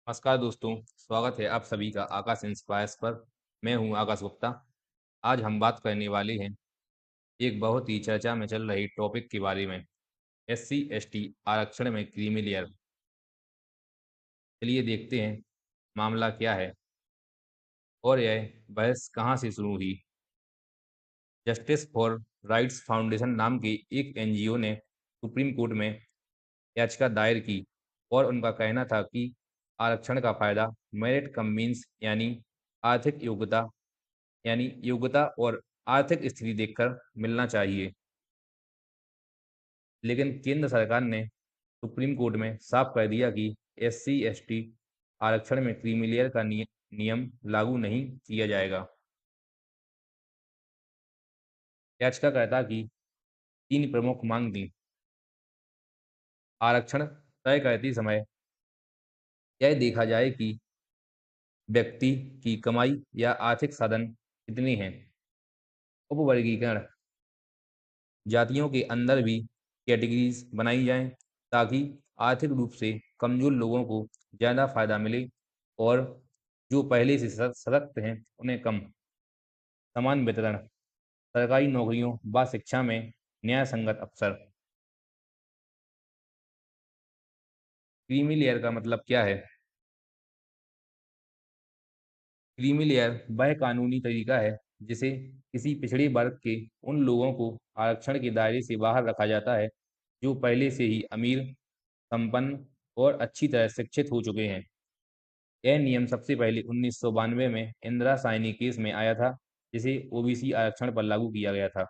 नमस्कार दोस्तों, स्वागत है आप सभी का आकाश इंस्पायर्स पर। मैं हूं आकाश गुप्ता। आज हम बात करने वाले हैं एक बहुत ही चर्चा में चल रही टॉपिक के बारे में, एससी एसटी आरक्षण में क्रीमी लेयर। चलिए देखते हैं मामला क्या है और यह बहस कहां से शुरू हुई। जस्टिस फॉर राइट्स फाउंडेशन नाम की एक एनजीओ ने सुप्रीम कोर्ट में याचिका दायर की और उनका कहना था कि आरक्षण का फायदा मेरिट कम मीन्स आर्थिक योग्यता योग्यता और आर्थिक स्थिति देखकर मिलना चाहिए। लेकिन केंद्र सरकार ने सुप्रीम कोर्ट में साफ कर दिया कि एससी एसटी आरक्षण में क्रीमी लेयर का नियम लागू नहीं किया जाएगा। याचिकाकर्ता की तीन प्रमुख मांग थी। आरक्षण तय करते समय यह देखा जाए कि व्यक्ति की कमाई या आर्थिक साधन कितने हैं। उपवर्गीकरण, जातियों के अंदर भी कैटेगरीज बनाई जाएं ताकि आर्थिक रूप से कमजोर लोगों को ज़्यादा फायदा मिले और जो पहले से सशक्त हैं उन्हें कम। समान वितरण, सरकारी नौकरियों व शिक्षा में न्याय संगत अवसर। क्रीमी लेयर का मतलब क्या है? क्रीमी लेयर वह कानूनी तरीका है जिसे किसी पिछड़े वर्ग के उन लोगों को आरक्षण के दायरे से बाहर रखा जाता है जो पहले से ही अमीर, संपन्न और अच्छी तरह शिक्षित हो चुके हैं। यह नियम सबसे पहले 1992 में इंदिरा साइनी केस में आया था, जिसे ओबीसी आरक्षण पर लागू किया गया था।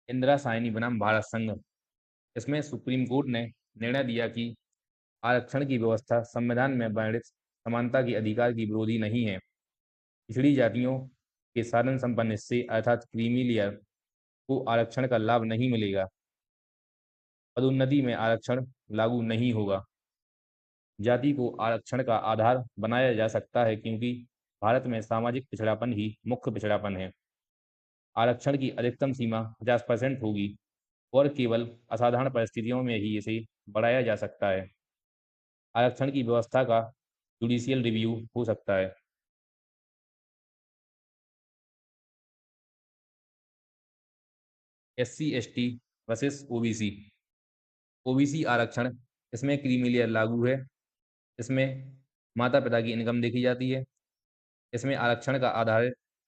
इंदिरा साइनी बनाम भारत संघ। इसमें सुप्रीम कोर्ट ने निर्णय दिया कि आरक्षण की व्यवस्था संविधान में वर्णित समानता के अधिकार की विरोधी नहीं है। पिछड़ी जातियों के साधन संपन्न हिस्से अर्थात क्रीमी लेयर को आरक्षण का लाभ नहीं मिलेगा। पदोन्नति में आरक्षण लागू नहीं होगा। जाति को आरक्षण का आधार बनाया जा सकता है क्योंकि भारत में सामाजिक पिछड़ापन ही मुख्य पिछड़ापन है। आरक्षण की अधिकतम सीमा 50% होगी और केवल असाधारण परिस्थितियों में ही इसे बढ़ाया जा सकता है। आरक्षण की व्यवस्था का जुडिशियल रिव्यू हो सकता है। SC ST versus OBC. OBC आरक्षण, इसमें क्रीमी लेयर लागू है। इसमें माता पिता की इनकम देखी जाती है। इसमें आरक्षण का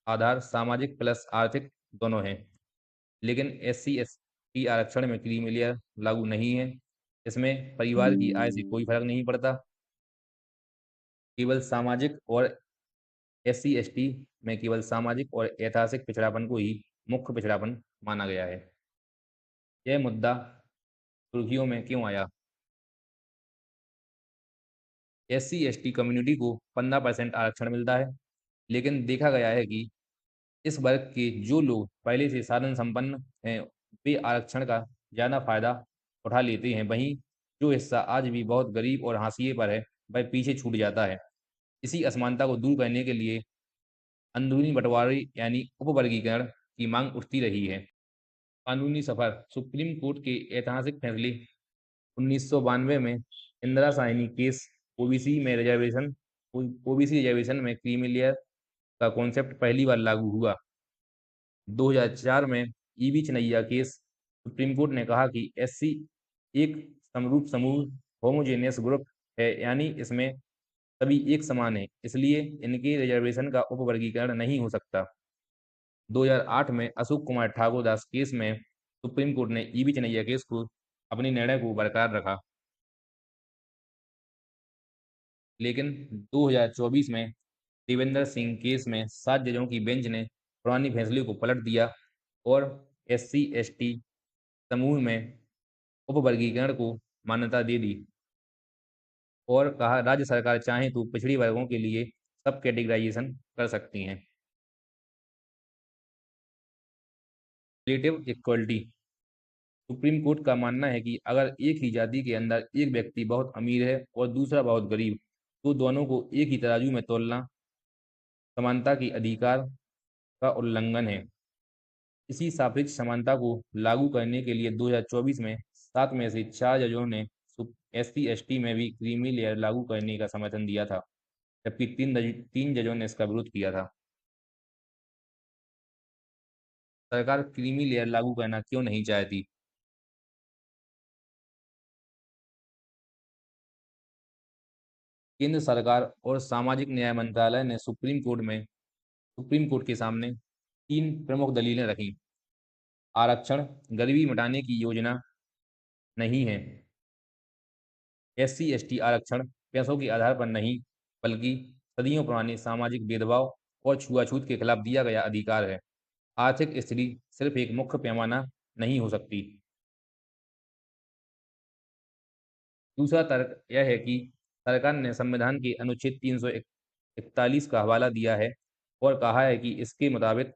आधार सामाजिक प्लस आर्थिक दोनों हैं। लेकिन एससी एसटी आरक्षण में क्रीमी लेयर लागू नहीं है। इसमें परिवार की आय से कोई फर्क नहीं पड़ता। केवल सामाजिक और एससी एसटी में केवल सामाजिक और ऐतिहासिक पिछड़ापन को ही मुख्य पिछड़ापन माना गया है। यह मुद्दा सुर्खियों में क्यों आया? एससी एसटी कम्युनिटी को 15% आरक्षण मिलता है, लेकिन देखा गया है कि इस वर्ग के जो लोग पहले से साधन संपन्न हैं वे आरक्षण का ज़्यादा फायदा उठा लेते हैं। वहीं जो हिस्सा आज भी बहुत गरीब और हाशिए पर है वह पीछे छूट जाता है। इसी असमानता को दूर करने के लिए अंदरूनी बंटवारे उपवर्गीकरण की मांग उठती रही है। कानूनी सफर। सुप्रीम कोर्ट के ऐतिहासिक फैसले 1992 में इंदिरा साहनी केस। ओबीसी में रिजर्वेशन ओबीसी रिजर्वेशन में क्रीमी लेयर का कॉन्सेप्ट पहली बार लागू हुआ। 2004 में ईवी चिनैया केस। सुप्रीम कोर्ट ने कहा कि एससी एक समरूप समूह होमोजेनियस ग्रुप है, यानी इसमें सभी एक समान है, इसलिए इनके रिजर्वेशन का उपवर्गीकरण नहीं हो सकता। 2008 में अशोक कुमार ठाकुर दास केस में सुप्रीम कोर्ट ने ईवी चिनैया केस को अपने निर्णय को बरकरार रखा। लेकिन 2024 में देवेंद्र सिंह केस में 7 जजों की बेंच ने पुरानी फैसले को पलट दिया और एससी एसटी समूह में उपवर्गीकरण को मान्यता दे दी और कहा राज्य सरकार चाहे तो पिछड़ी वर्गों के लिए सब कैटेगराइजेशन कर सकती हैं। Relative equality. सुप्रीम कोर्ट का मानना है कि अगर एक ही जाति के अंदर एक व्यक्ति बहुत अमीर है और दूसरा बहुत गरीब, तो दोनों को एक ही तराजू में तोलना समानता के अधिकार का उल्लंघन है। इसी सापेक्ष समानता को लागू करने के लिए 2024 में 7 में से 4 जजों ने SC/ST में भी क्रीमी लेयर लागू करने का समर्थन दिया था, जबकि तीन जजों ने इसका विरोध किया था। सरकार क्रीमी लेयर लागू करना क्यों नहीं चाहती? केंद्र सरकार और सामाजिक न्याय मंत्रालय ने सुप्रीम कोर्ट के सामने तीन प्रमुख दलीलें रखी। आरक्षण गरीबी मिटाने की योजना नहीं है। SC/ST आरक्षण पैसों के आधार पर नहीं, बल्कि सदियों पुराने सामाजिक भेदभाव और छुआछूत के खिलाफ दिया गया अधिकार है। आर्थिक स्थिति सिर्फ एक मुख्य पैमाना नहीं हो सकती। दूसरा तर्क यह है कि सरकार ने संविधान के अनुच्छेद 341 का हवाला दिया है और कहा है कि इसके मुताबिक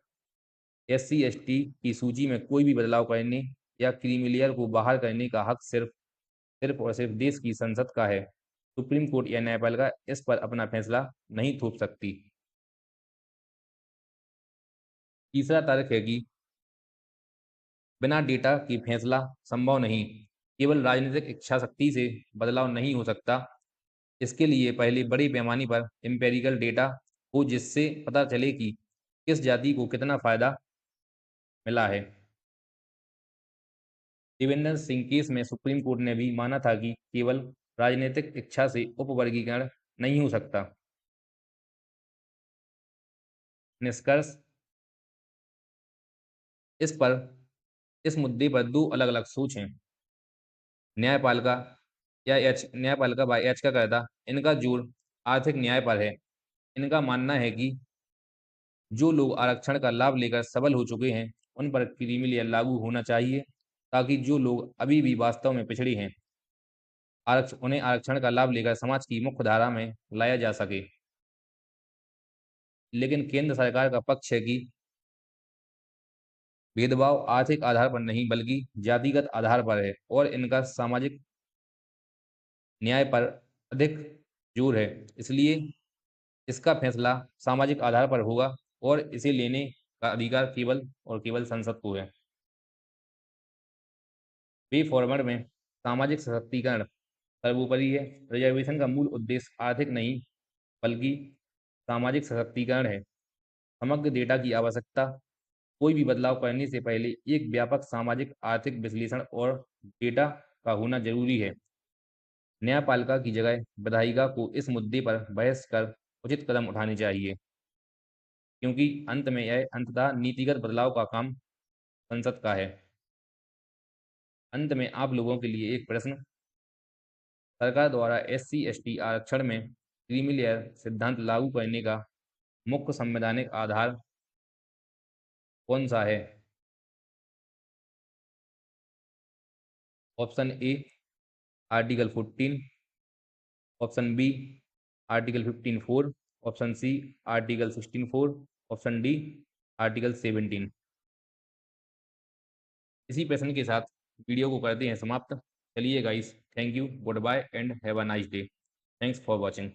SC/ST की सूची में कोई भी बदलाव करने या क्रीमी लेयर को बाहर करने का हक सिर्फ सिर्फ और सिर्फ देश की संसद का है। सुप्रीम कोर्ट या न्यायपालिका इस पर अपना फैसला नहीं थोप सकती। तीसरा तर्क है कि बिना डेटा के फैसला संभव नहीं। केवल राजनीतिक इच्छा शक्ति से बदलाव नहीं हो सकता। इसके लिए पहले बड़े पैमाने पर एम्पेरिकल डेटा हो, जिससे पता चले कि किस जाति को कितना फायदा मिला है। देवेंद्र सिंह केस में सुप्रीम कोर्ट ने भी माना था कि केवल राजनीतिक इच्छा से उपवर्गीकरण नहीं हो सकता। निष्कर्ष, इस पर इस मुद्दे पर दो अलग-अलग सोच हैं। न्यायपालिका न्यायपालिका बाय याचिकाकर्ता, इनका जोर आर्थिक न्याय पर है। इनका मानना है कि जो लोग आरक्षण का लाभ लेकर सबल हो चुके हैं, उन पर क्रीमी लेयर लागू होना चाहिए, ताकि जो लोग अभी भी वास्तव में पिछड़े हैं, उन्हें आरक्षण का लाभ लेकर समाज की मुख्य धारा में लाया जा सके। लेकिन केंद्र सरकार का पक्ष है कि भेदभाव आर्थिक आधार पर नहीं, बल्कि जातिगत आधार पर है और इनका सामाजिक न्याय पर अधिक जोर है। इसलिए इसका फैसला सामाजिक आधार पर होगा और इसे लेने का अधिकार केवल और केवल संसद को है। वे फॉरवर्ड में सामाजिक सशक्तिकरण सर्वोपरि है। रिजर्वेशन का मूल उद्देश्य आर्थिक नहीं, बल्कि सामाजिक सशक्तिकरण है। समग्र डेटा की आवश्यकता, कोई भी बदलाव करने से पहले एक व्यापक सामाजिक आर्थिक विश्लेषण और डेटा का होना जरूरी है। न्यायपालिका की जगह विधायिका को इस मुद्दे पर बहस कर उचित कदम उठाने चाहिए, क्योंकि अंत में यह अंततः नीतिगत बदलाव का काम संसद का है। अंत में आप लोगों के लिए एक प्रश्न: सरकार द्वारा SC/ST आरक्षण में क्रीमी लेयर सिद्धांत लागू करने का मुख्य संवैधानिक आधार कौन सा है? Option A article 14, option B article 15(4), option C article 16(4), option D article 17। इसी प्रश्न के साथ वीडियो को करते हैं समाप्त। चलिए guys, thank you, goodbye and have a nice day. Thanks for watching.